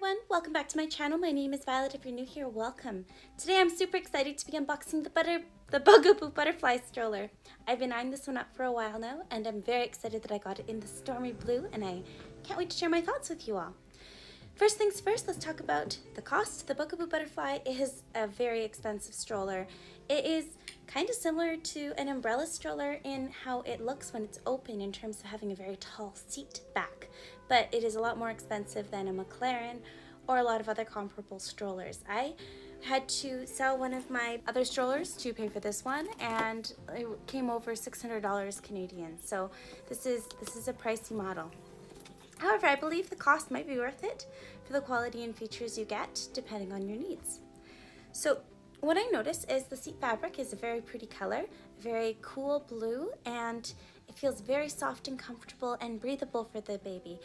everyone, welcome back to my channel. My name is Violet. If you're new here, welcome. Today I'm super excited to be unboxing the Bugaboo Butterfly stroller. I've been eyeing this one up for a while now, and I'm very excited that I got it in the stormy blue, and I can't wait to share my thoughts with you all. First things first, let's talk about the cost. The Bugaboo Butterfly is a very expensive stroller. It is kind of similar to an umbrella stroller in how it looks when it's open in terms of having a very tall seat back, but it is a lot more expensive than a McLaren or a lot of other comparable strollers. I had to sell one of my other strollers to pay for this one, and it came over $600 Canadian. So this is a pricey model. However, I believe the cost might be worth it for the quality and features you get depending on your needs. So what I noticed is the seat fabric is a very pretty color, very cool blue, and it feels very soft and comfortable and breathable for the baby.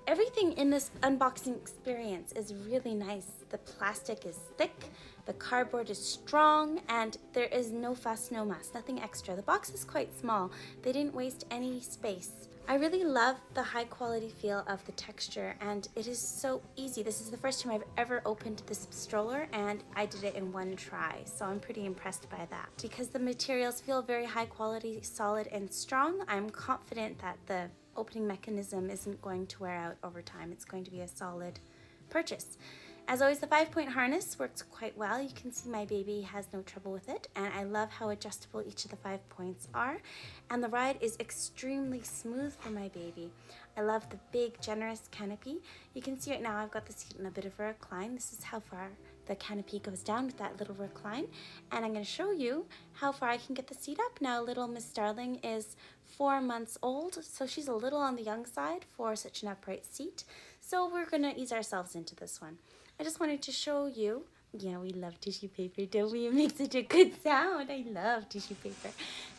Everything in this unboxing experience is really nice. The plastic is thick, the cardboard is strong, and there is no fuss, no muss, nothing extra. The box is quite small. They didn't waste any space. I really love the high quality feel of the texture, and it is so easy. This is the first time I've ever opened this stroller, and I did it in one try, so I'm pretty impressed by that. Because the materials feel very high quality, solid and strong, I'm confident that the opening mechanism isn't going to wear out over time. It's going to be a solid purchase. As always, the 5-point harness works quite well. You can see my baby has no trouble with it, and I love how adjustable each of the 5 points are. And the ride is extremely smooth for my baby. I love the big Generous Canopy. You can see right now I've got the seat in a bit of a recline. This is how far the canopy goes down with that little recline. And I'm going to show you how far I can get the seat up. Now, little Miss Darling is 4 months old, so she's a little on the young side for such an upright seat. So we're going to ease ourselves into this one. I just wanted to show you, yeah, we love tissue paper, don't we? It makes such a good sound. I love tissue paper.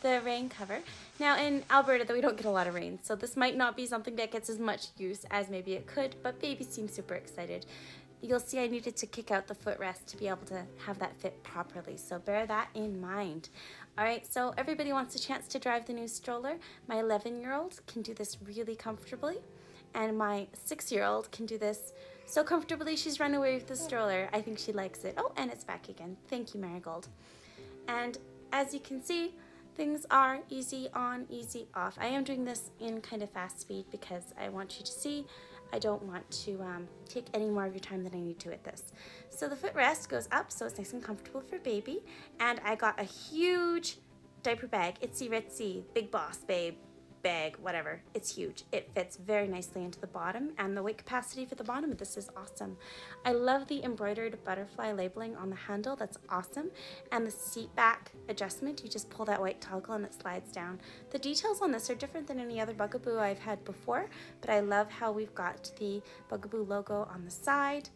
The rain cover. Now in Alberta, though, we don't get a lot of rain, so this might not be something that gets as much use as maybe it could, but baby seems super excited. You'll see I needed to kick out the footrest to be able to have that fit properly, so bear that in mind. All right, so everybody wants a chance to drive the new stroller. My 11-year-old can do this really comfortably, and my 6-year-old can do this so comfortably she's run away with the stroller. I think she likes it. Oh, and it's back again. Thank you, Marigold. And as you can see, things are easy on, easy off. I am doing this in kind of fast speed because I want you to see. I don't want to take any more of your time than I need to with this. So the footrest goes up so it's nice and comfortable for baby. And I got a huge diaper bag. Itsy Ritsy, Big Boss Babe bag, whatever. It's huge. It fits very nicely into the bottom, and the weight capacity for the bottom of this is awesome. I love the embroidered butterfly labeling on the handle. That's awesome. And the seat back adjustment, you just pull that white toggle and it slides down. The details on this are different than any other Bugaboo I've had before, but I love how we've got the Bugaboo logo on the side.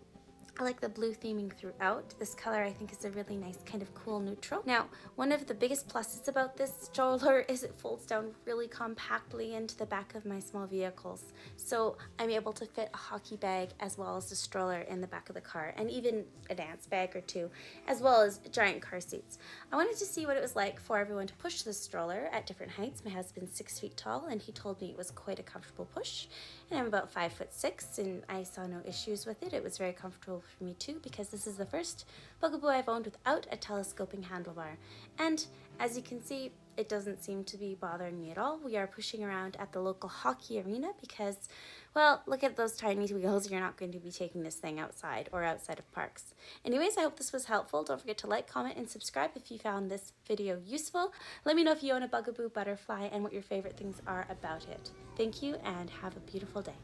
I like the blue theming throughout. This color I think is a really nice kind of cool neutral. Now, one of the biggest pluses about this stroller is it folds down really compactly into the back of my small vehicles. So I'm able to fit a hockey bag as well as a stroller in the back of the car, and even a dance bag or two, as well as giant car seats. I wanted to see what it was like for everyone to push this stroller at different heights. My husband's 6 feet tall, and he told me it was quite a comfortable push. And I'm about 5'6", and I saw no issues with it. It was very comfortable for me too, because this is the first Bugaboo I've owned without a telescoping handlebar. And as you can see, it doesn't seem to be bothering me at all. We are pushing around at the local hockey arena because, well, look at those tiny wheels. You're not going to be taking this thing outside or outside of parks. Anyways, I hope this was helpful. Don't forget to like, comment, and subscribe if you found this video useful. Let me know if you own a Bugaboo Butterfly and what your favorite things are about it. Thank you, and have a beautiful day.